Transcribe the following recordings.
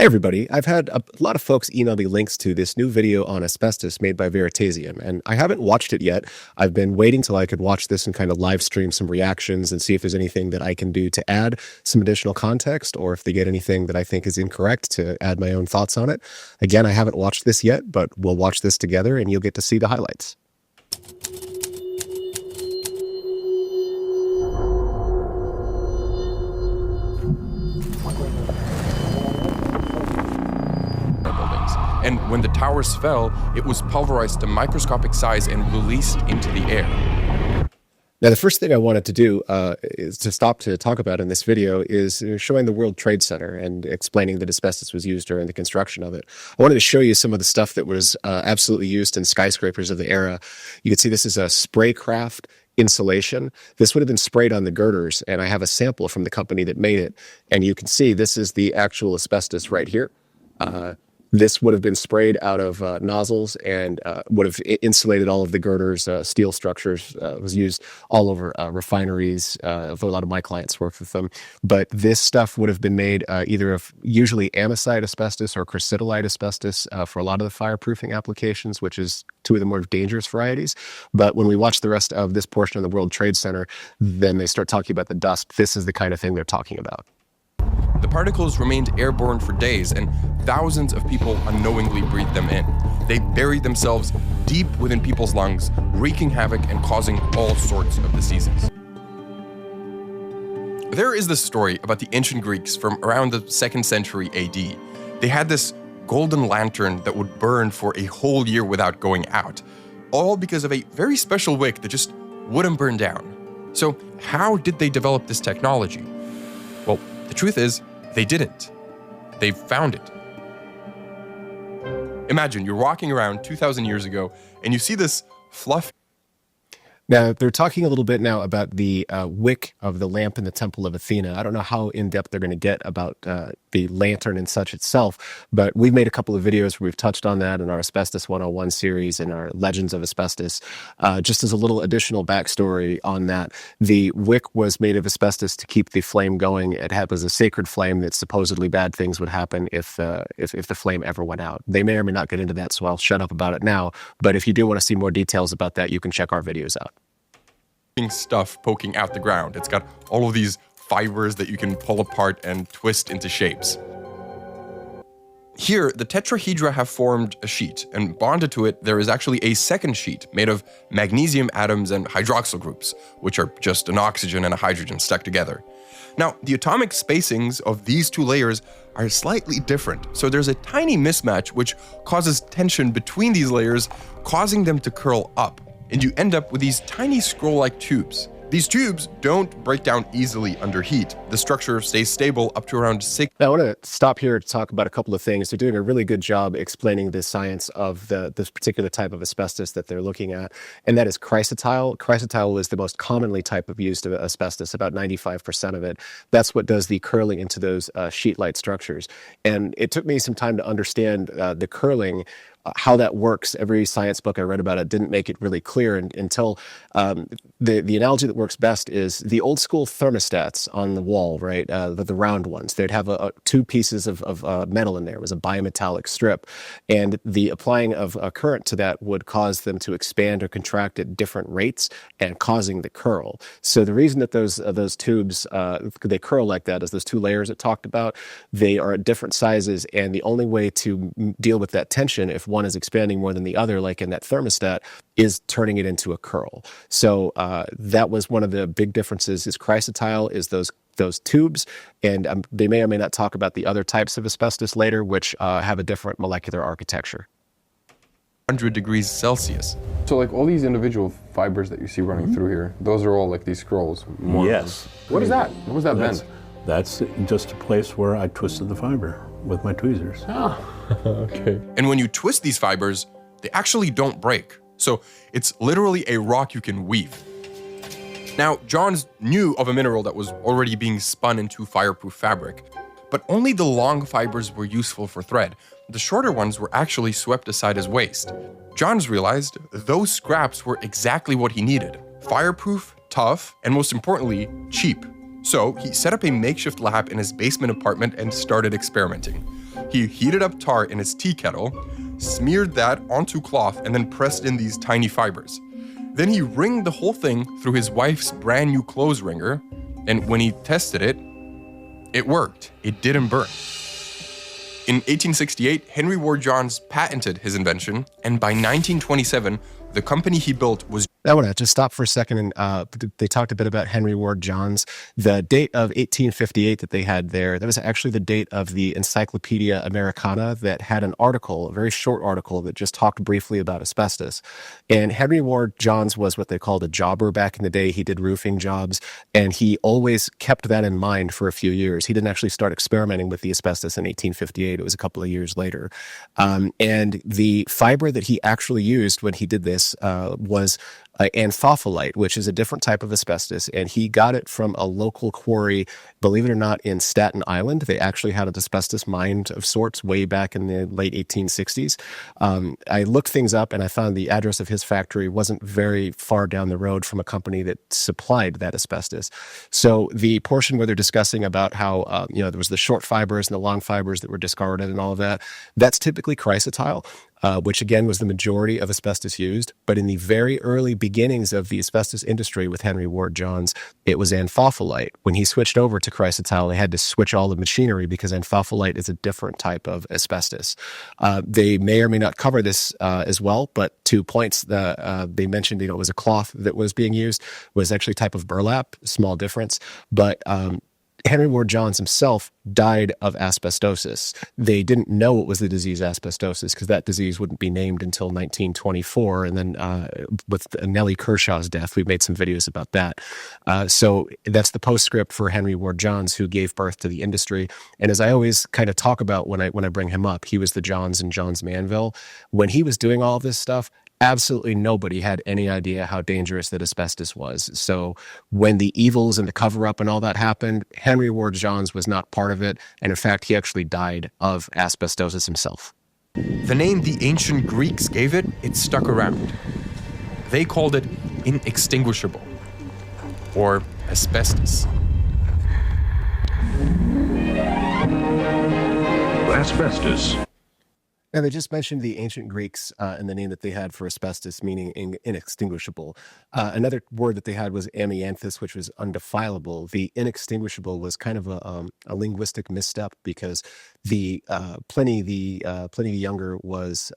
Hey everybody, I've had a lot of folks email me links to this new video on asbestos made by Veritasium, and I haven't watched it yet. I've been waiting till I could watch this and kind of live stream some reactions and see if there's anything that I can do to add some additional context, or if they get anything that I think is incorrect to add my own thoughts on it. Again, I haven't watched this yet, but we'll watch this together and you'll get to see the highlights. And when the towers fell, it was pulverized to microscopic size and released into the air. Now, the first thing I wanted to do is to stop to talk about in this video is showing the World Trade Center and explaining that asbestos was used during the construction of it. I wanted to show you some of the stuff that was absolutely used in skyscrapers of the era. You can see this is a Spraycraft insulation. This would have been sprayed on the girders, and I have a sample from the company that made it. And you can see this is the actual asbestos right here. This would have been sprayed out of nozzles and would have insulated all of the girders, steel structures. Was used all over refineries. A lot of my clients worked with them. But this stuff would have been made either of usually amosite asbestos or Chrysotile asbestos for a lot of the fireproofing applications, which is two of the more dangerous varieties. But when we watch the rest of this portion of the World Trade Center, then they start talking about the dust. This is the kind of thing they're talking about. The particles remained airborne for days, and thousands of people unknowingly breathed them in. They buried themselves deep within people's lungs, wreaking havoc and causing all sorts of diseases. There is this story about the ancient Greeks from around the 2nd century AD. They had this golden lantern that would burn for a whole year without going out, all because of a very special wick that just wouldn't burn down. So how did they develop this technology? Well, the truth is, they didn't. They found it. Imagine you're walking around 2,000 years ago and you see this fluff. Now, they're talking a little bit now about the wick of the lamp in the Temple of Athena. I don't know how in-depth they're going to get about the lantern and such itself, but we've made a couple of videos where we've touched on that in our Asbestos 101 series and our Legends of Asbestos. Just as a little additional backstory on that, the wick was made of asbestos to keep the flame going. It was a sacred flame that supposedly bad things would happen if the flame ever went out. They may or may not get into that, so I'll shut up about it now. But if you do want to see more details about that, you can check our videos out. Stuff poking out the ground. It's got all of these fibers that you can pull apart and twist into shapes. Here, the tetrahedra have formed a sheet, and bonded to it, there is actually a second sheet made of magnesium atoms and hydroxyl groups, which are just an oxygen and a hydrogen stuck together. Now, the atomic spacings of these two layers are slightly different, so there's a tiny mismatch which causes tension between these layers, causing them to curl up. And you end up with these tiny scroll-like tubes. These tubes don't break down easily under heat. The structure stays stable up to around 6. Now, I want to stop here to talk about a couple of things. They're doing a really good job explaining the science of this particular type of asbestos that they're looking at, and that is chrysotile. Chrysotile is the most commonly type of used asbestos, about 95% of it. That's what does the curling into those sheet-like structures. And it took me some time to understand the curling, how that works. Every science book I read about it didn't make it really clear until the analogy that works best is the old school thermostats on the wall, right? The round ones. They'd have two pieces of metal in there. It was a bimetallic strip, and the applying of a current to that would cause them to expand or contract at different rates, and causing the curl. So the reason that those tubes they curl like that is those two layers it talked about. They are at different sizes, and the only way to deal with that tension, if one is expanding more than the other, like in that thermostat, is turning it into a curl. So that was one of the big differences. Is chrysotile is those tubes, and they may or may not talk about the other types of asbestos later, which have a different molecular architecture. 100 degrees Celsius. So like all these individual fibers that you see running through here, those are all like these scrolls? Yes. What is that? What was that bend? That's just a place where I twisted the fiber with my tweezers. Ah, okay. And when you twist these fibers, they actually don't break. So it's literally a rock you can weave. Now, Johns knew of a mineral that was already being spun into fireproof fabric, but only the long fibers were useful for thread. The shorter ones were actually swept aside as waste. Johns realized those scraps were exactly what he needed: fireproof, tough, and most importantly, cheap. So he set up a makeshift lab in his basement apartment and started experimenting. He heated up tar in his tea kettle, smeared that onto cloth, and then pressed in these tiny fibers. Then he wringed the whole thing through his wife's brand new clothes wringer, and when he tested it, it worked. It didn't burn. In 1868, Henry Ward Johns patented his invention, and by 1927, the company he built was... I want to just stop for a second. And they talked a bit about Henry Ward Johns. The date of 1858 that they had there, that was actually the date of the Encyclopedia Americana that had an article, a very short article that just talked briefly about asbestos. And Henry Ward Johns was what they called a jobber back in the day. He did roofing jobs, and he always kept that in mind for a few years. He didn't actually start experimenting with the asbestos in 1858. It was a couple of years later. And the fiber that he actually used when he did this was amphipholite, which is a different type of asbestos, and he got it from a local quarry, believe it or not, in Staten Island. They actually had an asbestos mine of sorts way back in the late 1860s. I looked things up, and I found the address of his factory wasn't very far down the road from a company that supplied that asbestos. So the portion where they're discussing about how there was the short fibers and the long fibers that were discarded and all of that, that's typically chrysotile. Which again was the majority of asbestos used. But in the very early beginnings of the asbestos industry with Henry Ward Johns, it was amphipholite. When he switched over to Chrysotile, they had to switch all the machinery because amphipholite is a different type of asbestos. They may or may not cover this as well, but 2 points. They mentioned it was a cloth that was being used, was actually a type of burlap, small difference. But Henry Ward Johns himself died of asbestosis. They didn't know it was the disease asbestosis because that disease wouldn't be named until 1924. And then with Nellie Kershaw's death, we made some videos about that. So that's the postscript for Henry Ward Johns, who gave birth to the industry. And as I always kind of talk about when I bring him up, he was the Johns in Johns-Manville. When he was doing all of this stuff, absolutely nobody had any idea how dangerous that asbestos was. So when the evils and the cover-up and all that happened, Henry Ward Johns was not part of it. And in fact, he actually died of asbestosis himself. The name the ancient Greeks gave it, it stuck around. They called it inextinguishable, or asbestos. Asbestos. And they just mentioned the ancient Greeks and the name that they had for asbestos, meaning inextinguishable. Another word that they had was amianthus, which was undefilable. The inextinguishable was kind of a linguistic misstep because Pliny the Younger was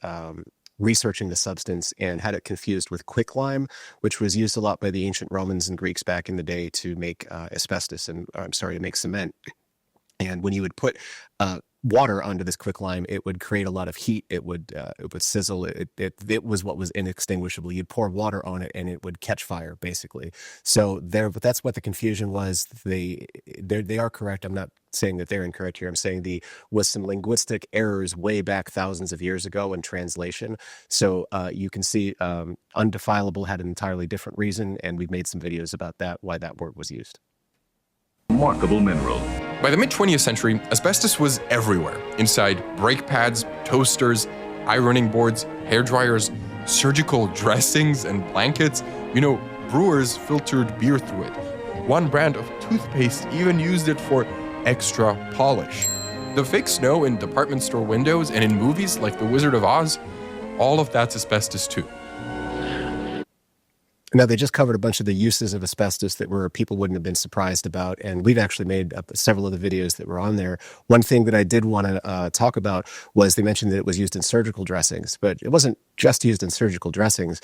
researching the substance and had it confused with quicklime, which was used a lot by the ancient Romans and Greeks back in the day to make asbestos to make cement. And when you would put water onto this quicklime, it would create a lot of heat. It would sizzle. It was what was inextinguishable. You'd pour water on it and it would catch fire, basically. So but that's what the confusion was. They are correct. I'm not saying that they're incorrect here. I'm saying was some linguistic errors way back thousands of years ago in translation. So you can see undefilable had an entirely different reason, and we've made some videos about that, why that word was used. Remarkable mineral. By the mid-20th century, asbestos was everywhere. Inside brake pads, toasters, ironing boards, hair dryers, surgical dressings and blankets. Brewers filtered beer through it. One brand of toothpaste even used it for extra polish. The fake snow in department store windows and in movies like The Wizard of Oz, all of that's asbestos too. Now, they just covered a bunch of the uses of asbestos that people wouldn't have been surprised about, and we've actually made several of the videos that were on there. One thing that I did want to talk about was they mentioned that it was used in surgical dressings, but it wasn't just used in surgical dressings.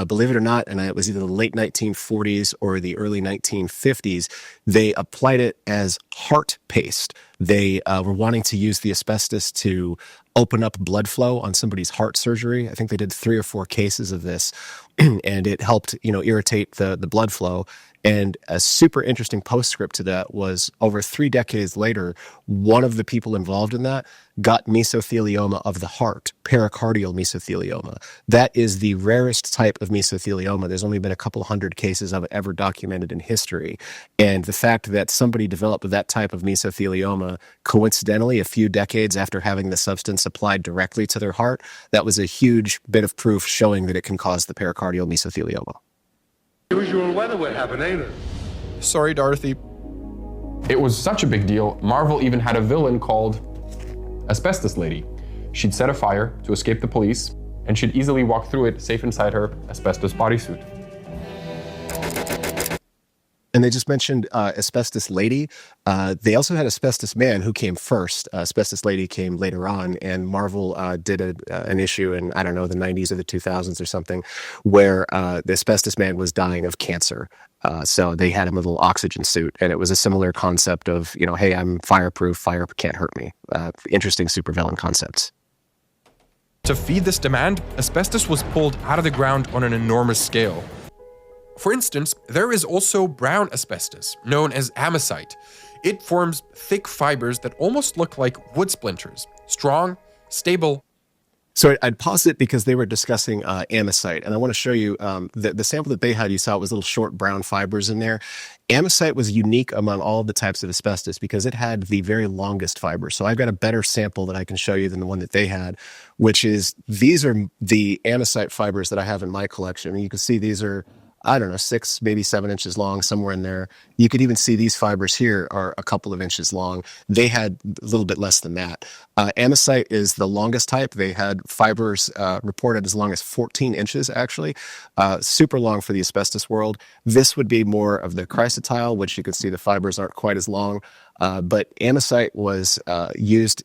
Believe it or not, and it was either the late 1940s or the early 1950s, they applied it as heart paste. They were wanting to use the asbestos to open up blood flow on somebody's heart surgery. I think they did 3 or 4 cases of this, and it helped, irritate the blood flow. And a super interesting postscript to that was over 3 decades later, one of the people involved in that got mesothelioma of the heart, pericardial mesothelioma. That is the rarest type of mesothelioma. There's only been a couple hundred cases of it ever documented in history. And the fact that somebody developed that type of mesothelioma, coincidentally, a few decades after having the substance applied directly to their heart, that was a huge bit of proof showing that it can cause the pericardial mesothelioma. Usual weather would happen, ain't it? Sorry, Dorothy. It was such a big deal, Marvel even had a villain called Asbestos Lady. She'd set a fire to escape the police, and she'd easily walk through it safe inside her asbestos bodysuit. And they just mentioned Asbestos Lady. They also had Asbestos Man, who came first. Asbestos Lady came later on, and Marvel did an issue in, I don't know, the 90s or the 2000s or something, where the Asbestos Man was dying of cancer. So they had him with a little oxygen suit, and it was a similar concept of, you know, hey, I'm fireproof, fire can't hurt me. Interesting supervillain concepts. To feed this demand, asbestos was pulled out of the ground on an enormous scale. For instance, there is also brown asbestos, known as amosite. It forms thick fibers that almost look like wood splinters, strong, stable. So I'd pause it because they were discussing amosite, and I want to show you the sample that they had. You saw it was little short brown fibers in there. Amosite was unique among all of the types of asbestos because it had the very longest fibers. So I've got a better sample that I can show you than the one that they had, which is, these are the amosite fibers that I have in my collection. And you can see these are, I don't know, 6, maybe 7 inches long, somewhere in there. You could even see these fibers here are a couple of inches long. They had a little bit less than that. Amosite is the longest type. They had fibers reported as long as 14 inches, actually. Super long for the asbestos world. This would be more of the chrysotile, which you can see the fibers aren't quite as long. But amosite was used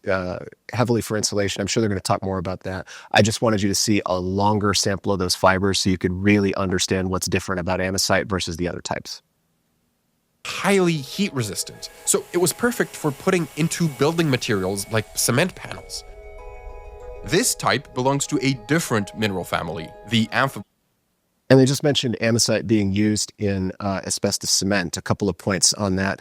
heavily for insulation. I'm sure they're going to talk more about that. I just wanted you to see a longer sample of those fibers so you could really understand what's different about amosite versus the other types. Highly heat resistant, so it was perfect for putting into building materials like cement panels. This type belongs to a different mineral family, the amphib. And they just mentioned amosite being used in asbestos cement. A couple of points on that.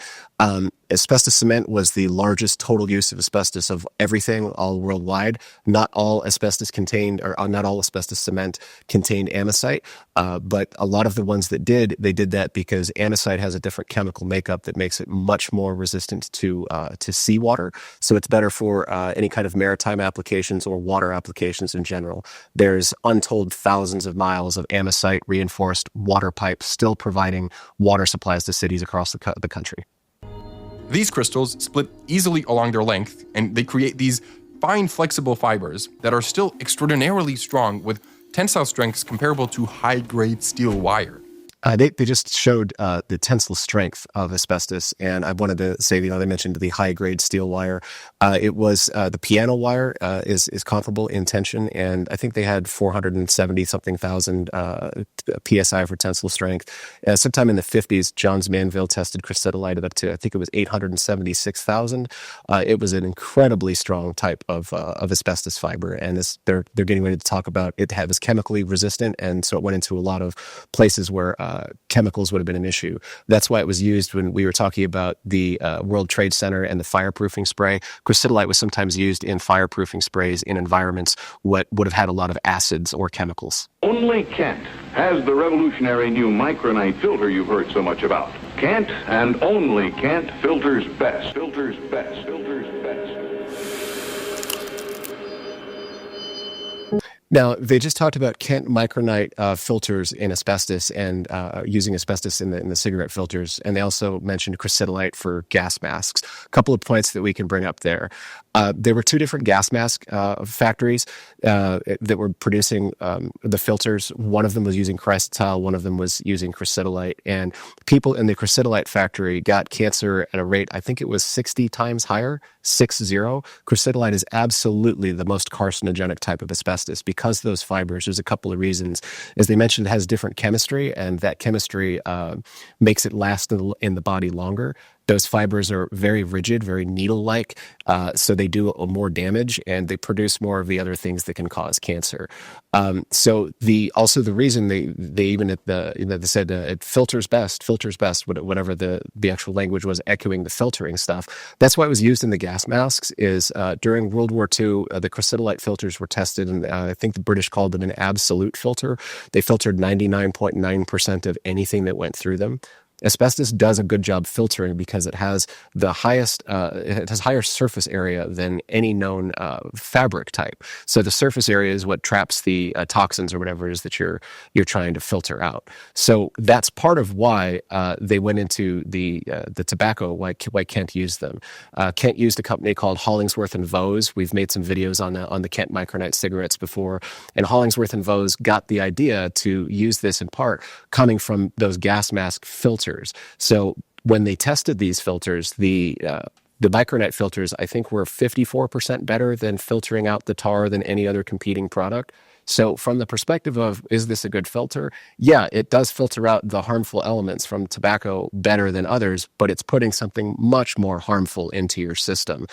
Asbestos cement was the largest total use of asbestos of everything all worldwide. Not all asbestos contained, or not all asbestos cement contained amosite, but a lot of the ones that did, they did that because amosite has a different chemical makeup that makes it much more resistant to seawater. So it's better for any kind of maritime applications or water applications in general. There's untold thousands of miles of amosite reinforced water pipes still providing water supplies to cities across the country. These crystals split easily along their length, and they create these fine, flexible fibers that are still extraordinarily strong with tensile strengths comparable to high-grade steel wire. They just showed the tensile strength of asbestos, and I wanted to say, you know, they mentioned the high-grade steel wire. It was the piano wire is comparable in tension, and I think they had 470-something thousand psi for tensile strength. Sometime in the 50s, Johns-Manville tested Crocidolite up to, I think it was 876,000. It was an incredibly strong type of asbestos fiber, and they're getting ready to talk about it. It was chemically resistant, and so it went into a lot of places where chemicals would have been an issue. That's why it was used when we were talking about the World Trade Center and the fireproofing spray. Crocidolite was sometimes used in fireproofing sprays in environments what would have had a lot of acids or chemicals. Only Kent has the revolutionary new Micronite filter you've heard so much about. Kent and only Kent filters best. Filters best. Filters best. Now, they just talked about Kent Micronite filters in asbestos and using asbestos in the cigarette filters. And they also mentioned Crocidolite for gas masks. A couple of points that we can bring up there. There were 2 different gas mask factories that were producing the filters. One of them was using Chrysotile, one of them was using Crocidolite. And people in the Crocidolite factory got cancer at a rate, I think it was 60 times higher, 60. Crocidolite is absolutely the most carcinogenic type of asbestos because those fibers. There's a couple of reasons. As they mentioned, it has different chemistry, and that chemistry makes it last in the body longer. Those fibers are very rigid, very needle-like, so they do more damage, and they produce more of the other things that can cause cancer. So the reason they even at the they said it filters best, whatever the actual language was, echoing the filtering stuff. That's why it was used in the gas masks. Is during World War II, the Crocidolite filters were tested, and I think the British called it an absolute filter. They filtered 99.9% of anything that went through them. Asbestos does a good job filtering because it has the highest, it has higher surface area than any known fabric type. So the surface area is what traps the toxins or whatever it is that you're trying to filter out. So that's part of why they went into the tobacco. Why Kent used them. Kent used a company called Hollingsworth and Vose. We've made some videos on the Kent Micronite cigarettes before, and Hollingsworth and Vose got the idea to use this in part coming from those gas mask filters. So when they tested these filters, the Micronite filters, I think, were 54% better than filtering out the tar than any other competing product. So from the perspective of, is this a good filter? Yeah, it does filter out the harmful elements from tobacco better than others, but it's putting something much more harmful into your system.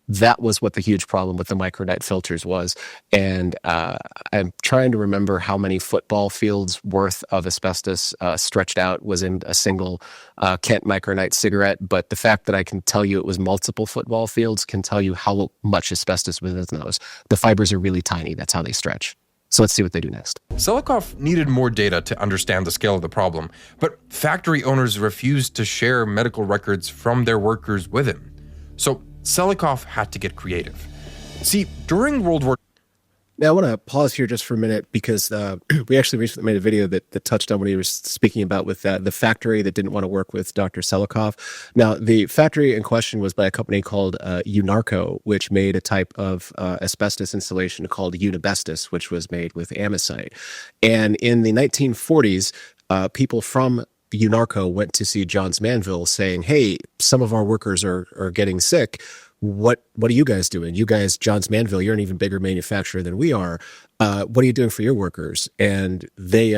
That was what the huge problem with the Micronite filters was. And I'm trying to remember how many football fields worth of asbestos stretched out was in a single Kent Micronite cigarette. But the fact that I can tell you it was multiple football fields can tell you how much asbestos was in those. The fibers are really tiny. That's how they stretch. So let's see what they do next. Selikoff needed more data to understand the scale of the problem, but factory owners refused to share medical records from their workers with him. So Selikoff had to get creative. See, during World War Now, I want to pause here just for a minute because we actually recently made a video that touched on what he was speaking about with the factory that didn't want to work with Dr. Selikoff. Now, the factory in question was by a company called UNARCO, which made a type of asbestos insulation called Unibestos, which was made with amosite. And in the 1940s, people from UNARCO went to see Johns-Manville saying, hey, some of our workers are getting sick. What are you guys doing? You guys, Johns-Manville, you're an even bigger manufacturer than we are. What are you doing for your workers? And they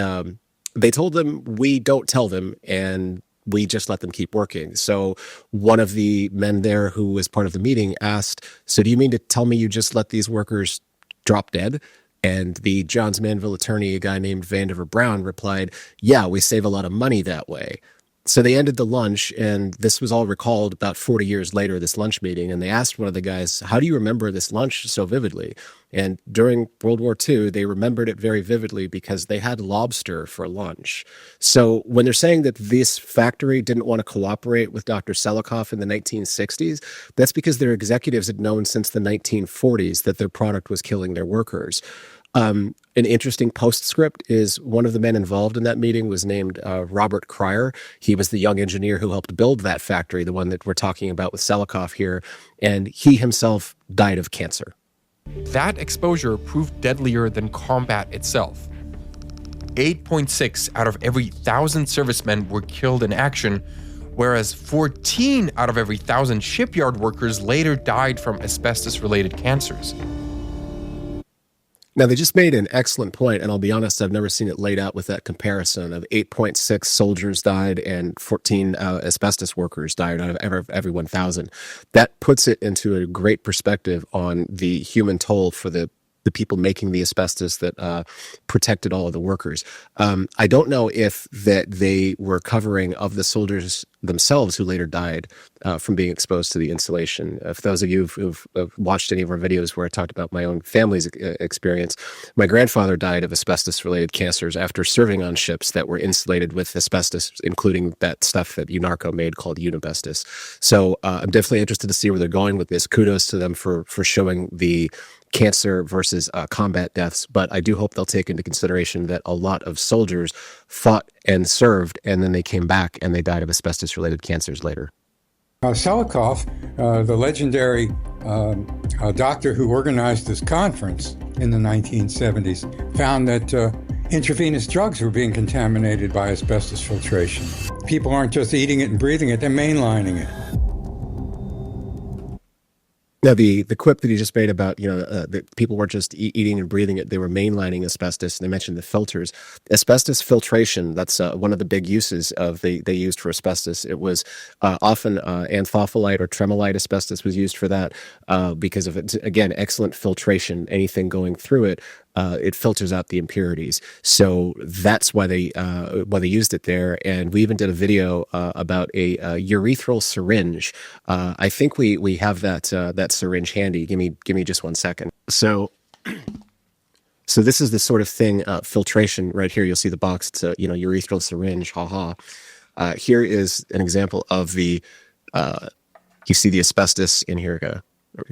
told them, we don't tell them, and we just let them keep working. So one of the men there who was part of the meeting asked, so do you mean to tell me you just let these workers drop dead? And the Johns-Manville attorney, a guy named Vandiver Brown, replied, yeah, we save a lot of money that way. So they ended the lunch, and this was all recalled about 40 years later, this lunch meeting, and they asked one of the guys, how do you remember this lunch so vividly? And during World War II, they remembered it very vividly because they had lobster for lunch. So when they're saying that this factory didn't want to cooperate with Dr. Selikoff in the 1960s, that's because their executives had known since the 1940s that their product was killing their workers. An interesting postscript is one of the men involved in that meeting was named Robert Cryer. He was the young engineer who helped build that factory, the one that we're talking about with Selikoff here, and he himself died of cancer. that exposure proved deadlier than combat itself. 8.6 out of every 1,000 servicemen were killed in action, whereas 14 out of every 1,000 shipyard workers later died from asbestos-related cancers. Now, they just made an excellent point, and I'll be honest, I've never seen it laid out with that comparison of 8.6 soldiers died and 14 asbestos workers died out of every 1,000. That puts it into a great perspective on the human toll for the people making the asbestos that protected all of the workers. I don't know if that they were covering of the soldiers themselves who later died from being exposed to the insulation. If those of you who've watched any of our videos where I talked about my own family's experience, my grandfather died of asbestos-related cancers after serving on ships that were insulated with asbestos, including that stuff that UNARCO made called Unibestos. So I'm definitely interested to see where they're going with this. Kudos to them for showing the cancer versus combat deaths, but I do hope they'll take into consideration that a lot of soldiers fought and served, and then they came back and they died of asbestos-related cancers later. Selikoff, the legendary doctor who organized this conference in the 1970s, found that intravenous drugs were being contaminated by asbestos filtration. People aren't just eating it and breathing it, they're mainlining it. Now, the quip that he just made about, that people weren't just eating and breathing it, they were mainlining asbestos, and they mentioned the filters. Asbestos filtration, that's one of the big uses of they used for asbestos. It was often anthophyllite or tremolite asbestos was used for that because of it. Again, excellent filtration. Anything going through it, it filters out the impurities. So that's why they used it there. And we even did a video about a urethral syringe. I think we have that syringe handy. Give me just 1 second. So this is the sort of thing, filtration right here. You'll see the box. It's a urethral syringe. Here is an example of the, you see the asbestos in here.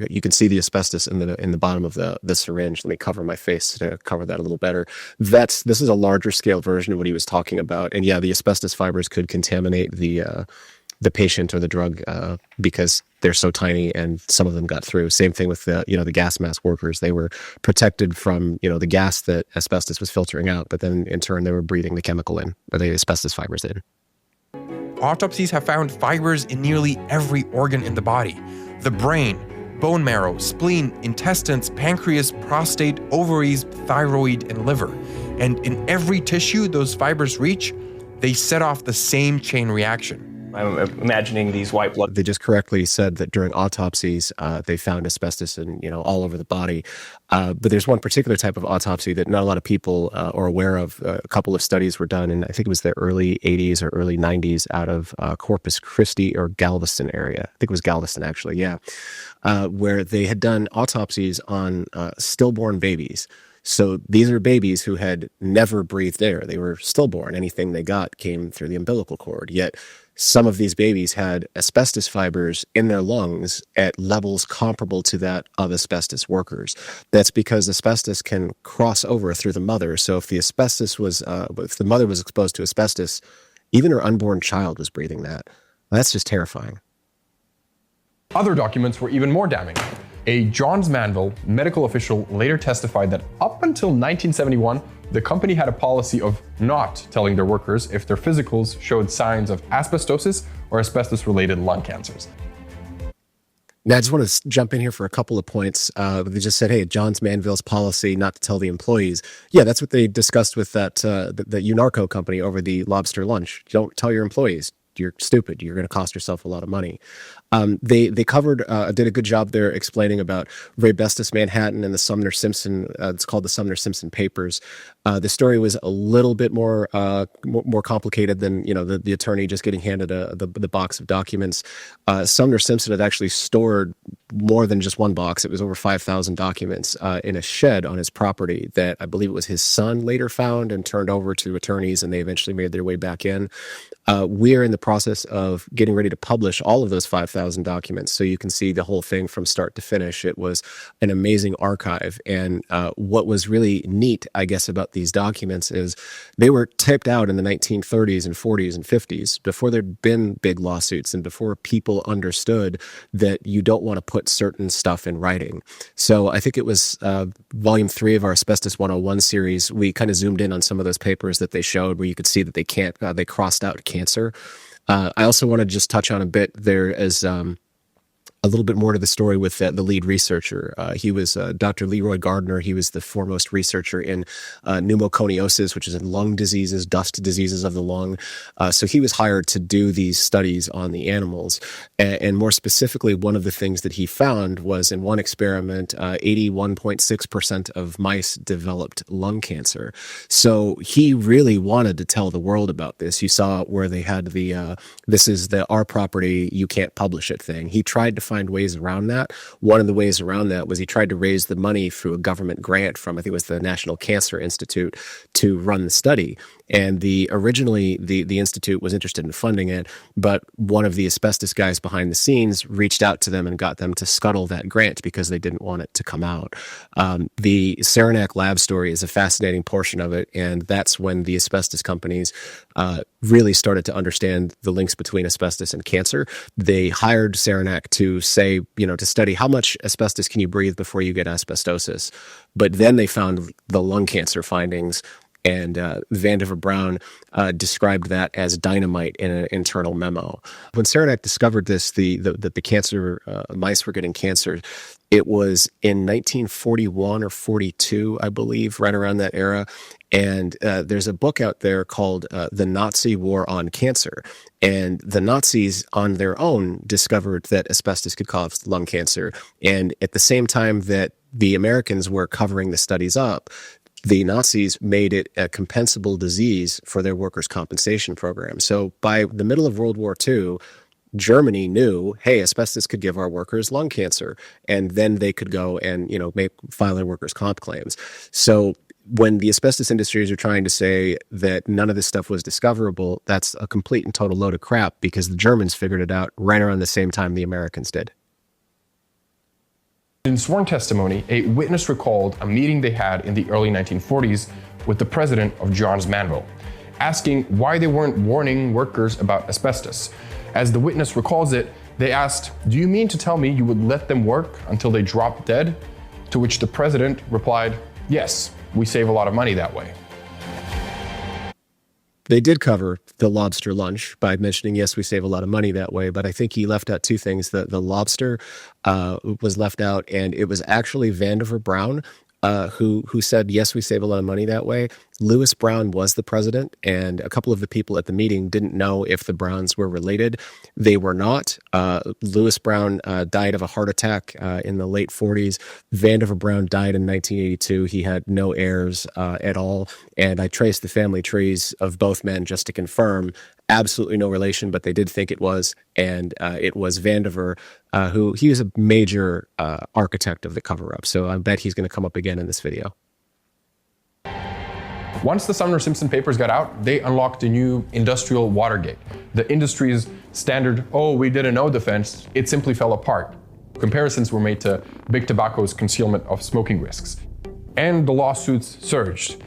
You can see the asbestos in the bottom of the syringe. Let me cover my face to cover that a little better. This is a larger scale version of what he was talking about. And yeah, the asbestos fibers could contaminate the patient or the drug because they're so tiny, and some of them got through. Same thing with the gas mask workers. They were protected from the gas that asbestos was filtering out, but then in turn they were breathing the chemical in, or the asbestos fibers in. Autopsies have found fibers in nearly every organ in the body: the brain, bone marrow, spleen, intestines, pancreas, prostate, ovaries, thyroid, and liver. And in every tissue those fibers reach, they set off the same chain reaction. I'm imagining these white blood. They just correctly said that during autopsies, they found asbestos in, all over the body. But there's one particular type of autopsy that not a lot of people are aware of. A couple of studies were done, and I think it was the early 80s or early 90s out of Corpus Christi or Galveston area. I think it was Galveston, actually, yeah, where they had done autopsies on stillborn babies. So these are babies who had never breathed air. They were stillborn. Anything they got came through the umbilical cord. Yet some of these babies had asbestos fibers in their lungs at levels comparable to that of asbestos workers. That's because asbestos can cross over through the mother. So if if the mother was exposed to asbestos, even her unborn child was breathing that. That's just terrifying. Other documents were even more damning. A Johns-Manville medical official later testified that up until 1971, the company had a policy of not telling their workers if their physicals showed signs of asbestosis or asbestos-related lung cancers. Now, I just want to jump in here for a couple of points. They just said, hey, Johns-Manville's policy not to tell the employees. Yeah, that's what they discussed with the UNARCO company over the lobster lunch. Don't tell your employees. You're stupid. You're going to cost yourself a lot of money. They covered, did a good job there explaining about Asbestos Manhattan and the Sumner Simpson. It's called the Sumner Simpson Papers. The story was a little bit more complicated than the attorney just getting handed the box of documents. Sumner Simpson had actually stored more than just one box. It was over 5,000 documents in a shed on his property that I believe it was his son later found and turned over to attorneys, and they eventually made their way back in. We're in the process of getting ready to publish all of those 5,000 documents, so you can see the whole thing from start to finish. It was an amazing archive, and what was really neat, I guess, about these documents is they were typed out in the 1930s and 40s and 50s, before there'd been big lawsuits and before people understood that you don't want to put certain stuff in writing. So I think it was volume 3 of our Asbestos 101 series. We kind of zoomed in on some of those papers that they showed where you could see that they crossed out cancer. I also want to just touch on a bit there as a little bit more to the story with the lead researcher. He was Dr. Leroy Gardner. He was the foremost researcher in pneumoconiosis, which is in lung diseases, dust diseases of the lung. So he was hired to do these studies on the animals. And more specifically, one of the things that he found was in one experiment, 81.6% of mice developed lung cancer. So he really wanted to tell the world about this. You saw where they had this is our property, you can't publish it thing. He tried to find ways around that. One of the ways around that was he tried to raise the money through a government grant from, I think it was the National Cancer Institute, to run the study. And originally the Institute was interested in funding it, but one of the asbestos guys behind the scenes reached out to them and got them to scuttle that grant because they didn't want it to come out. The Saranac lab story is a fascinating portion of it, and that's when the asbestos companies really started to understand the links between asbestos and cancer. They hired Saranac to say, to study how much asbestos can you breathe before you get asbestosis. But then they found the lung cancer findings, and Vandiver Brown described that as dynamite in an internal memo. When Saranac discovered this, that the cancer mice were getting cancer, it was in 1941 or 42, I believe, right around that era. And there's a book out there called The Nazi War on Cancer. And the Nazis on their own discovered that asbestos could cause lung cancer. And at the same time that the Americans were covering the studies up, the Nazis made it a compensable disease for their workers' compensation program. So by the middle of World War II, Germany knew, hey, asbestos could give our workers lung cancer, and then they could go and file their workers' comp claims. So when the asbestos industries are trying to say that none of this stuff was discoverable, that's a complete and total load of crap, because the Germans figured it out right around the same time the Americans did. In sworn testimony, a witness recalled a meeting they had in the early 1940s with the president of Johns-Manville, asking why they weren't warning workers about asbestos. As the witness recalls it, they asked, "Do you mean to tell me you would let them work until they dropped dead?" To which the president replied, "Yes, we save a lot of money that way." They did cover the lobster lunch by mentioning, yes, we save a lot of money that way, but I think he left out two things. The lobster was left out, and it was actually Vandiver Brown who said, yes, we save a lot of money that way. Lewis Brown was the president, and a couple of the people at the meeting didn't know if the Browns were related. They were not. Lewis Brown died of a heart attack in the late 40s. Vandiver Brown died in 1982. He had no heirs at all, and I traced the family trees of both men just to confirm. Absolutely no relation, but they did think it was, and it was Vandiver, who he was a major architect of the cover-up, so I bet he's going to come up again in this video. Once the Sumner Simpson papers got out, they unlocked a new industrial Watergate. The industry's standard, "oh, we didn't know" defense, it simply fell apart. Comparisons were made to Big Tobacco's concealment of smoking risks. And the lawsuits surged.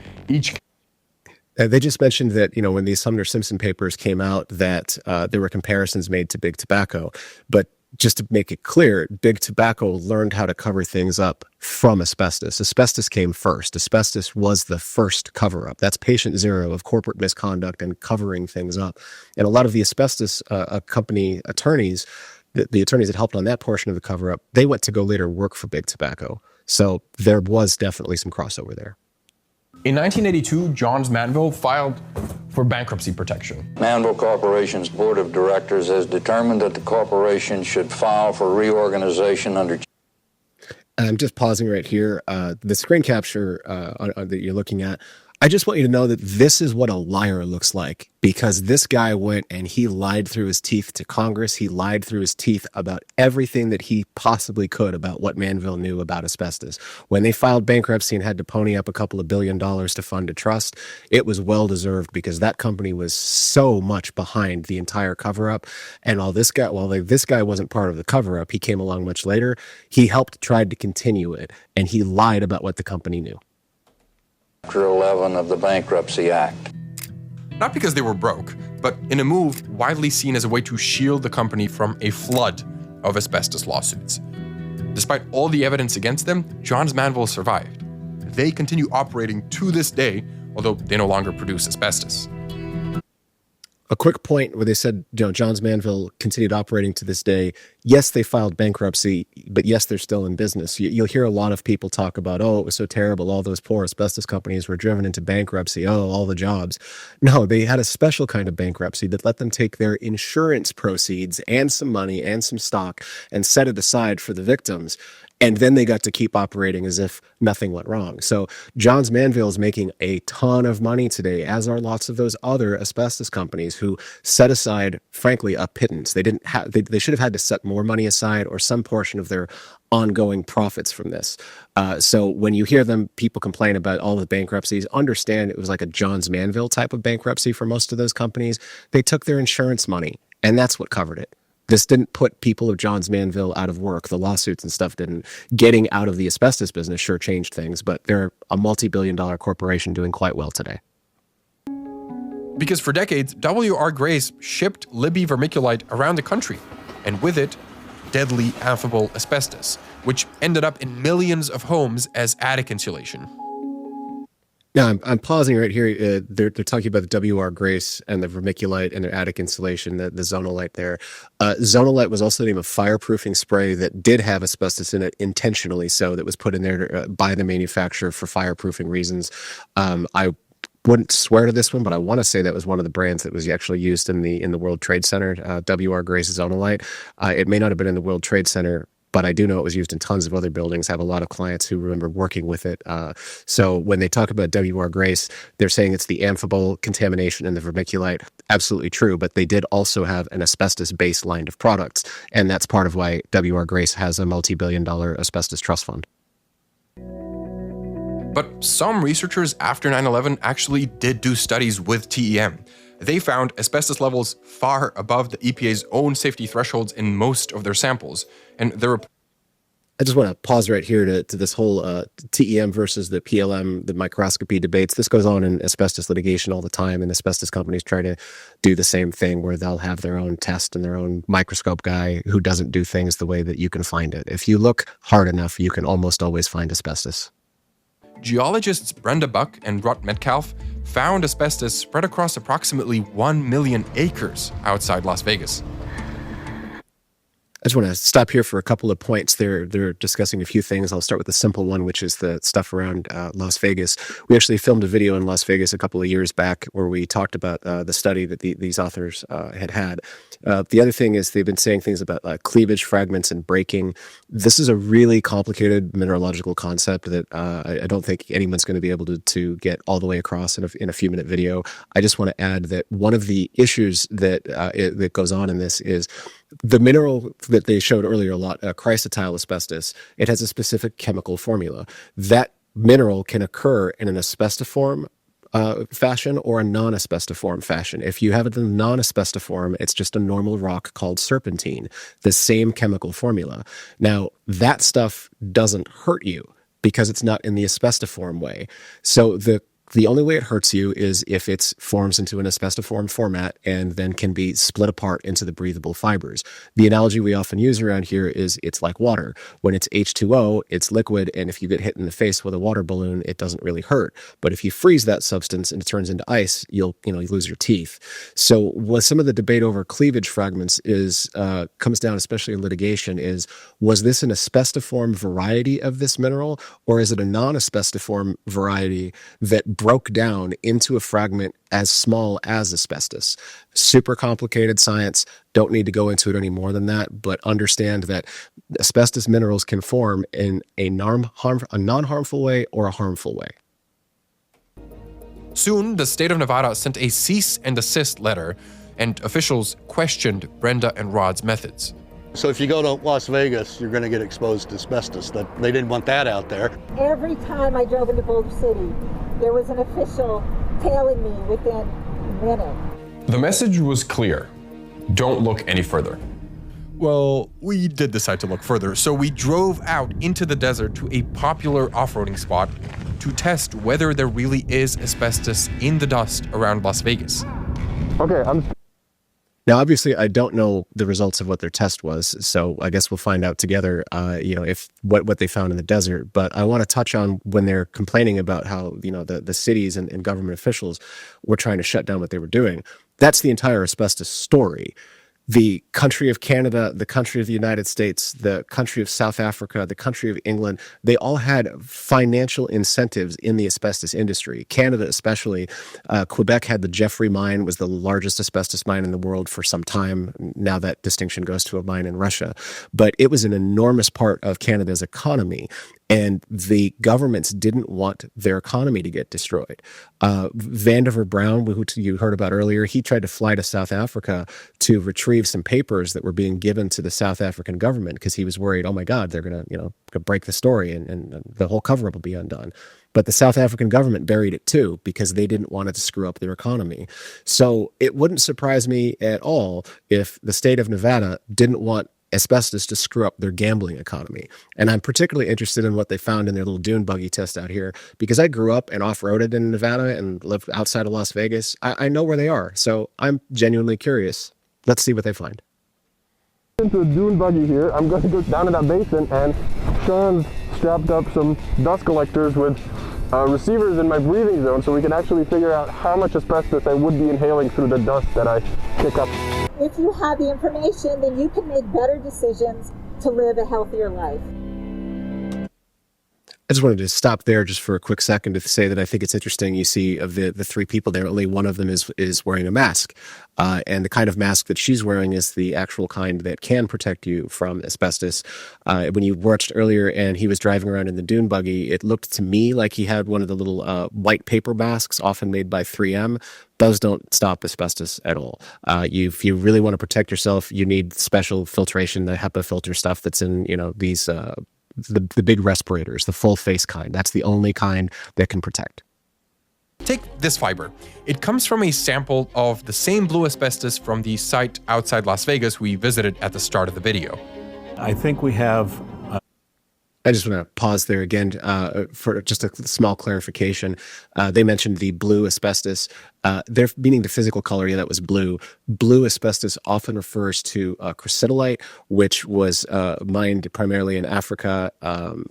They just mentioned that, when these Sumner Simpson papers came out, that there were comparisons made to Big Tobacco. But just to make it clear, Big Tobacco learned how to cover things up from asbestos. Asbestos came first. Asbestos was the first cover-up. That's patient zero of corporate misconduct and covering things up. And a lot of the asbestos company attorneys, the attorneys that helped on that portion of the cover-up, they went to go later work for Big Tobacco. So there was definitely some crossover there. In 1982, Johns-Manville filed for bankruptcy protection. Manville Corporation's board of directors has determined that the corporation should file for reorganization under... I'm just pausing right here. The screen capture that you're looking at, I just want you to know that this is what a liar looks like, because this guy went and he lied through his teeth to Congress. He lied through his teeth about everything that he possibly could about what Manville knew about asbestos. When they filed bankruptcy and had to pony up a couple of $1 billion to fund a trust, it was well-deserved, because that company was so much behind the entire cover-up. And while this guy wasn't part of the cover-up, he came along much later, he helped try to continue it, and he lied about what the company knew. Chapter 11 of the Bankruptcy Act. Not because they were broke, but in a move widely seen as a way to shield the company from a flood of asbestos lawsuits. Despite all the evidence against them, Johns-Manville survived. They continue operating to this day, although they no longer produce asbestos. A quick point where they said, Johns-Manville continued operating to this day. Yes, they filed bankruptcy, but yes, they're still in business. You'll hear a lot of people talk about, oh, it was so terrible. All those poor asbestos companies were driven into bankruptcy. Oh, all the jobs. No, they had a special kind of bankruptcy that let them take their insurance proceeds and some money and some stock and set it aside for the victims. And then they got to keep operating as if nothing went wrong. So Johns-Manville is making a ton of money today, as are lots of those other asbestos companies who set aside, frankly, a pittance. They should have had to set more money aside, or some portion of their ongoing profits from this. So when you hear people complain about all the bankruptcies, understand it was like a Johns-Manville type of bankruptcy for most of those companies. They took their insurance money, and that's what covered it. This didn't put people of Johns-Manville out of work. The lawsuits and stuff didn't. Getting out of the asbestos business sure changed things, but they're a multi-billion-dollar corporation doing quite well today. Because for decades, W.R. Grace shipped Libby vermiculite around the country, and with it, deadly affable asbestos, which ended up in millions of homes as attic insulation. Now, I'm pausing right here. They're talking about the W.R. Grace and the vermiculite and their attic insulation, the Zonolite there. Zonolite was also the name of fireproofing spray that did have asbestos in it intentionally, so that was put in there by the manufacturer for fireproofing reasons. I wouldn't swear to this one, but I want to say that was one of the brands that was actually used in the World Trade Center, W.R. Grace Zonolite. It may not have been in the World Trade Center, but I do know it was used in tons of other buildings. I have a lot of clients who remember working with it. So when they talk about W.R. Grace, they're saying it's the amphibole contamination in the vermiculite. Absolutely true, but they did also have an asbestos-based line of products, and that's part of why W.R. Grace has a multi-billion-dollar asbestos trust fund. But some researchers after 9/11 actually did do studies with TEM. They found asbestos levels far above the EPA's own safety thresholds in most of their samples, and there I just want to pause right here to this whole TEM versus the PLM, the microscopy debates. This goes on in asbestos litigation all the time, and asbestos companies try to do the same thing where they'll have their own test and their own microscope guy who doesn't do things the way that you can find it. If you look hard enough, you can almost always find asbestos. Geologists Brenda Buck and Rut Metcalf found asbestos spread across approximately 1 million acres outside Las Vegas. I just want to stop here for a couple of points. They're discussing a few things. I'll start with the simple one, which is the stuff around Las Vegas. We actually filmed a video in Las Vegas a couple of years back where we talked about the study that these authors had. The other thing is they've been saying things about cleavage, fragments, and breaking. This is a really complicated mineralogical concept that I don't think anyone's going to be able to get all the way across in a few-minute video. I just want to add that one of the issues that goes on in this is the mineral that they showed earlier a lot, chrysotile asbestos, it has a specific chemical formula. That mineral can occur in an asbestiform fashion or a non-asbestiform fashion. If you have it in a non-asbestiform, it's just a normal rock called serpentine, the same chemical formula. Now, that stuff doesn't hurt you because it's not in the asbestiform way. So the only way it hurts you is if it forms into an asbestiform format and then can be split apart into the breathable fibers. The analogy we often use around here is it's like water. When it's H2O, it's liquid, and if you get hit in the face with a water balloon, it doesn't really hurt. But if you freeze that substance and it turns into ice, you lose your teeth. So what some of the debate over cleavage fragments comes down, especially in litigation, was this an asbestiform variety of this mineral, or is it a non-asbestiform variety that broke down into a fragment as small as asbestos? Super complicated science. Don't need to go into it any more than that, but understand that asbestos minerals can form in a non-harmful way or a harmful way. Soon, the state of Nevada sent a cease and desist letter, and officials questioned Brenda and Rod's methods. So if you go to Las Vegas, you're going to get exposed to asbestos. They didn't want that out there. Every time I drove into Boulder City, there was an official tailing me within a minute. The message was clear. Don't look any further. Well, we did decide to look further, so we drove out into the desert to a popular off-roading spot to test whether there really is asbestos in the dust around Las Vegas. Okay, Now, obviously, I don't know the results of what their test was, so I guess we'll find out together, if what they found in the desert. But I want to touch on when they're complaining about how, the cities and government officials were trying to shut down what they were doing. That's the entire asbestos story. The country of Canada, the country of the United States, the country of South Africa, the country of England, they all had financial incentives in the asbestos industry. Canada especially, Quebec had the Jeffrey mine, was the largest asbestos mine in the world for some time. Now that distinction goes to a mine in Russia. But it was an enormous part of Canada's economy. And the governments didn't want their economy to get destroyed. Vandiver Brown, who you heard about earlier, he tried to fly to South Africa to retrieve some papers that were being given to the South African government because he was worried, oh my God, they're going to break the story and the whole cover-up will be undone. But the South African government buried it too because they didn't want it to screw up their economy. So it wouldn't surprise me at all if the state of Nevada didn't want asbestos to screw up their gambling economy. And I'm particularly interested in what they found in their little dune buggy test out here because I grew up and off-roaded in Nevada and lived outside of Las Vegas. I know where they are, so I'm genuinely curious. Let's see what they find. Into a dune buggy here. I'm going to go down to that basin, and Sean's strapped up some dust collectors with receivers in my breathing zone so we can actually figure out how much asbestos I would be inhaling through the dust that I kick up. If you have the information, then you can make better decisions to live a healthier life. I just wanted to stop there just for a quick second to say that I think it's interesting. You see of the three people there, only one of them is wearing a mask. And the kind of mask that she's wearing is the actual kind that can protect you from asbestos. When you watched earlier and he was driving around in the dune buggy, it looked to me like he had one of the little white paper masks, often made by 3M. Those don't stop asbestos at all. If you really want to protect yourself, you need special filtration, the HEPA filter stuff that's in these the big respirators, the full face kind. That's the only kind that can protect. Take this fiber. It comes from a sample of the same blue asbestos from the site outside Las Vegas we visited at the start of the video. I think we have... I just want to pause there again for just a small clarification. They mentioned the blue asbestos. They're meaning the physical color, yeah, that was blue. Blue asbestos often refers to Crocidolite, which was mined primarily in Africa,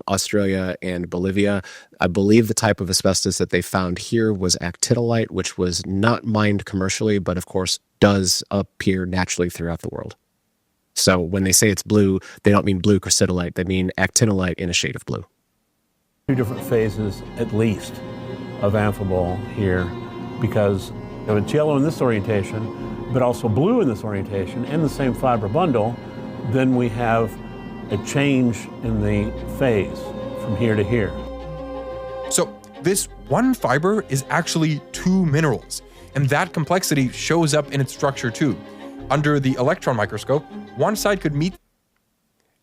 Australia, and Bolivia. I believe the type of asbestos that they found here was actinolite, which was not mined commercially, but of course does appear naturally throughout the world. So when they say it's blue, they don't mean blue Crocidolite, they mean actinolite in a shade of blue. 2 different phases, at least, of amphibole here, because it's yellow in this orientation, but also blue in this orientation, in the same fiber bundle. Then we have a change in the phase from here to here. So this one fiber is actually 2 minerals, and that complexity shows up in its structure too. Under the electron microscope, one side could meet.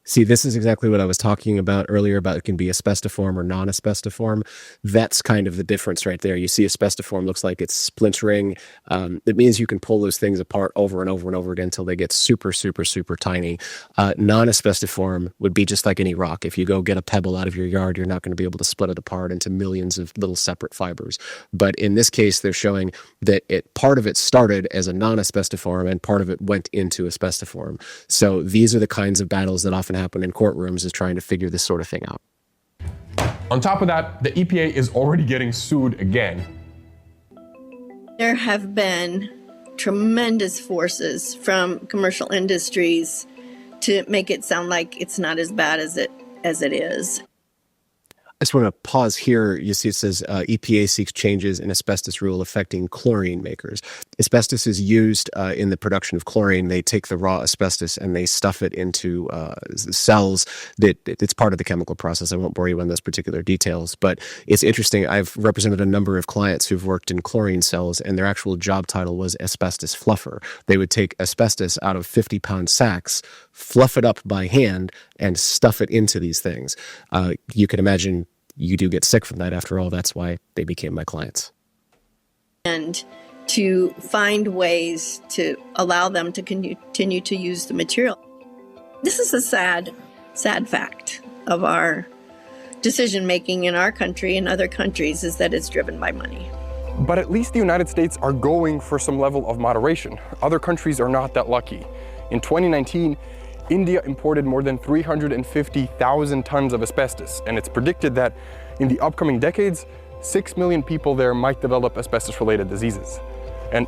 See, this is exactly what I was talking about earlier about it can be asbestiform or non-asbestiform. That's kind of the difference right there. You see asbestiform looks like it's splintering. It means you can pull those things apart over and over and over again until they get super, super, super tiny. Non-asbestiform would be just like any rock. If you go get a pebble out of your yard, you're not going to be able to split it apart into millions of little separate fibers. But in this case, they're showing that part of it started as a non-asbestiform and part of it went into asbestiform. So these are the kinds of battles that often happen in courtrooms, is trying to figure this sort of thing out. On top of that, the EPA is already getting sued again. There have been tremendous forces from commercial industries to make it sound like it's not as bad as it is. I just want to pause here. You see it says EPA seeks changes in asbestos rule affecting chlorine makers. Asbestos is used in the production of chlorine. They take the raw asbestos and they stuff it into cells. It's part of the chemical process. I won't bore you on those particular details, but it's interesting. I've represented a number of clients who've worked in chlorine cells, and their actual job title was asbestos fluffer. They would take asbestos out of 50-pound sacks, fluff it up by hand, and stuff it into these things. You can imagine you do get sick from that. After all, that's why they became my clients. And to find ways to allow them to continue to use the material. This is a sad fact of our decision-making in our country and other countries, is that it's driven by money. But at least the United States are going for some level of moderation. Other countries are not that lucky. In 2019, India imported more than 350,000 tons of asbestos, and it's predicted that in the upcoming decades, 6 million people there might develop asbestos-related diseases. And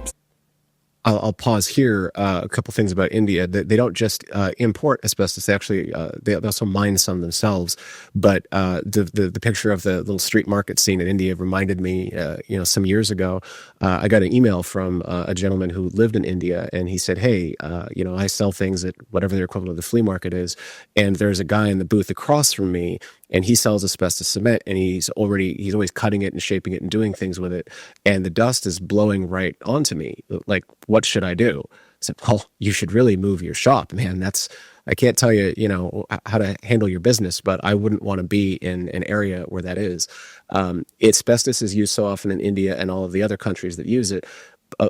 I'll pause here. A couple things about India. They don't just import asbestos. They actually they also mine some themselves. But the picture of the little street market scene in India reminded me, some years ago, I got an email from a gentleman who lived in India, and he said, "Hey, I sell things at whatever their equivalent of the flea market is, and there's a guy in the booth across from me, and he sells asbestos cement, and he's always cutting it and shaping it and doing things with it, and the dust is blowing right onto me. Like, what should I do?" I said, "Well, you should really move your shop, man. I can't tell you, how to handle your business, but I wouldn't want to be in an area where that is." Asbestos is used so often in India and all of the other countries that use it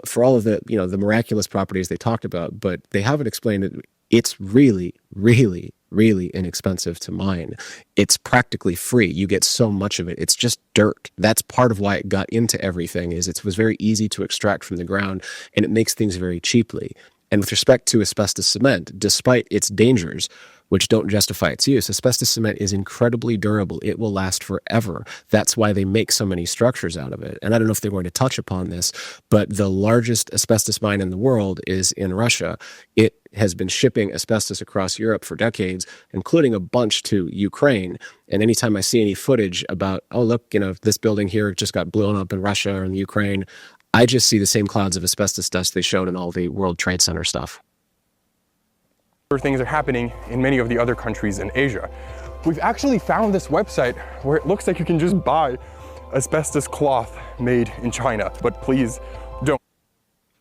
for all of the, the miraculous properties they talked about, but they haven't explained that it's really, really, really inexpensive to mine. It's practically free. You get so much of it. It's just dirt. That's part of why it got into everything, is it was very easy to extract from the ground, and it makes things very cheaply. And with respect to asbestos cement, despite its dangers, which don't justify its use, asbestos cement is incredibly durable. It will last forever. That's why they make so many structures out of it. And I don't know if they're going to touch upon this, but the largest asbestos mine in the world is in Russia. It has been shipping asbestos across Europe for decades, including a bunch to Ukraine. And anytime I see any footage about, oh, look, this building here just got blown up in Russia or in Ukraine, I just see the same clouds of asbestos dust they showed in all the World Trade Center stuff. Things are happening in many of the other countries in Asia. We've actually found this website where it looks like you can just buy asbestos cloth made in China, but please don't.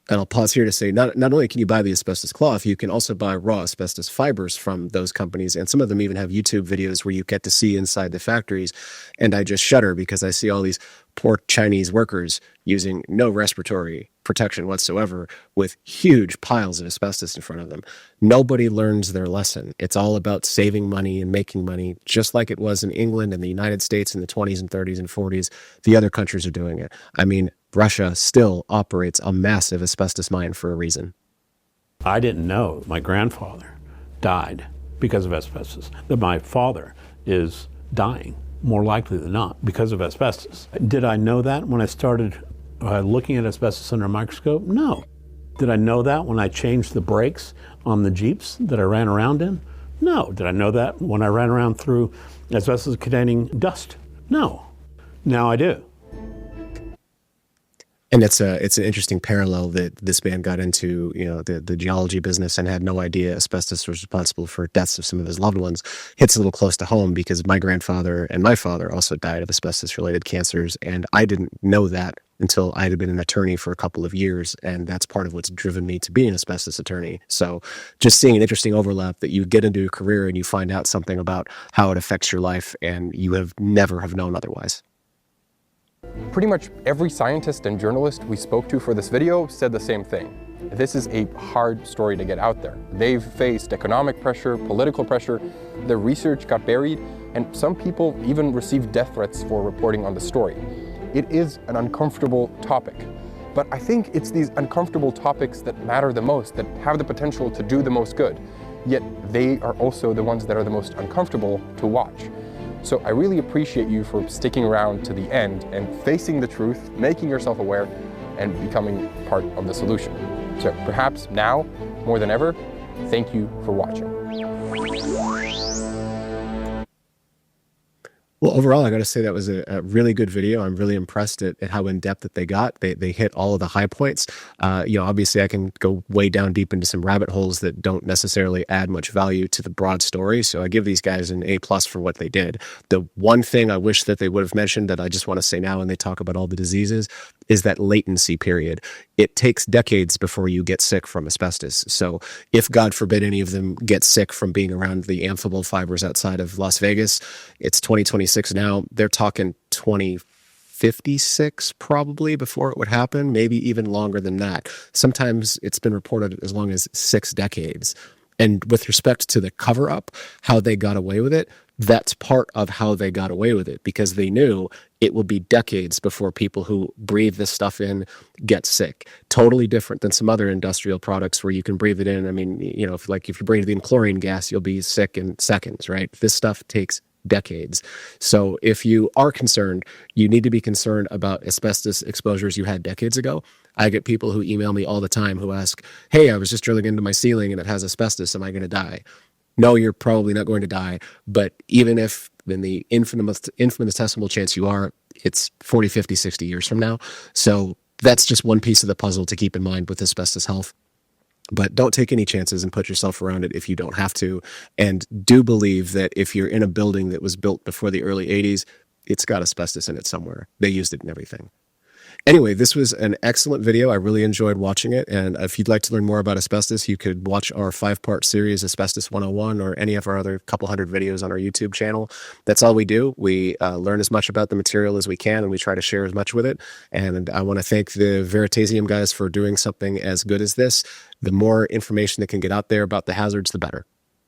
And I'll pause here to say, not only can you buy the asbestos cloth, you can also buy raw asbestos fibers from those companies. And some of them even have YouTube videos where you get to see inside the factories. And I just shudder because I see all these poor Chinese workers using no respiratory protection whatsoever with huge piles of asbestos in front of them. Nobody learns their lesson. It's all about saving money and making money, just like it was in England and the United States in the 20s and 30s and 40s. The other countries are doing it. I mean, Russia still operates a massive asbestos mine for a reason. I didn't know my grandfather died because of asbestos, that my father is dying, more likely than not, because of asbestos. Did I know that when I started looking at asbestos under a microscope? No. Did I know that when I changed the brakes on the Jeeps that I ran around in? No. Did I know that when I ran around through asbestos-containing dust? No. Now I do. And it's an interesting parallel that this man got into, the geology business and had no idea asbestos was responsible for deaths of some of his loved ones. Hits a little close to home because my grandfather and my father also died of asbestos-related cancers, and I didn't know that until I had been an attorney for a couple of years, and that's part of what's driven me to be an asbestos attorney. So just seeing an interesting overlap that you get into a career and you find out something about how it affects your life and you have never have known otherwise. Pretty much every scientist and journalist we spoke to for this video said the same thing. This is a hard story to get out there. They've faced economic pressure, political pressure, their research got buried, and some people even received death threats for reporting on the story. It is an uncomfortable topic, but I think it's these uncomfortable topics that matter the most, that have the potential to do the most good, yet they are also the ones that are the most uncomfortable to watch. So I really appreciate you for sticking around to the end and facing the truth, making yourself aware, and becoming part of the solution. So perhaps now, more than ever, thank you for watching. Well, overall, I got to say that was a really good video. I'm really impressed at how in-depth that they got. They hit all of the high points. Obviously, I can go way down deep into some rabbit holes that don't necessarily add much value to the broad story. So I give these guys an A+ for what they did. The one thing I wish that they would have mentioned that I just want to say now when they talk about all the diseases is that latency period. It takes decades before you get sick from asbestos. So if, God forbid, any of them get sick from being around the amphibole fibers outside of Las Vegas, it's 2026 now. They're talking 2056 probably before it would happen, maybe even longer than that. Sometimes it's been reported as long as 6 decades. And with respect to the cover-up, how they got away with it, that's part of how they got away with it, because they knew it will be decades before people who breathe this stuff in get sick. Totally different than some other industrial products where you can breathe it in. I mean, if you breathe in chlorine gas, you'll be sick in seconds, right? This stuff takes decades. So if you are concerned, you need to be concerned about asbestos exposures you had decades ago. I get people who email me all the time who ask, hey, I was just drilling into my ceiling and it has asbestos. Am I going to die? No, you're probably not going to die. But even if in the infinitesimal chance you are, it's 40, 50, 60 years from now. So that's just one piece of the puzzle to keep in mind with asbestos health. But don't take any chances and put yourself around it if you don't have to. And do believe that if you're in a building that was built before the early 80s, it's got asbestos in it somewhere. They used it in everything. Anyway, this was an excellent video. I really enjoyed watching it. And if you'd like to learn more about asbestos, you could watch our 5-part series, Asbestos 101, or any of our other couple hundred videos on our YouTube channel. That's all we do. We learn as much about the material as we can, and we try to share as much with it. And I want to thank the Veritasium guys for doing something as good as this. The more information that can get out there about the hazards, the better.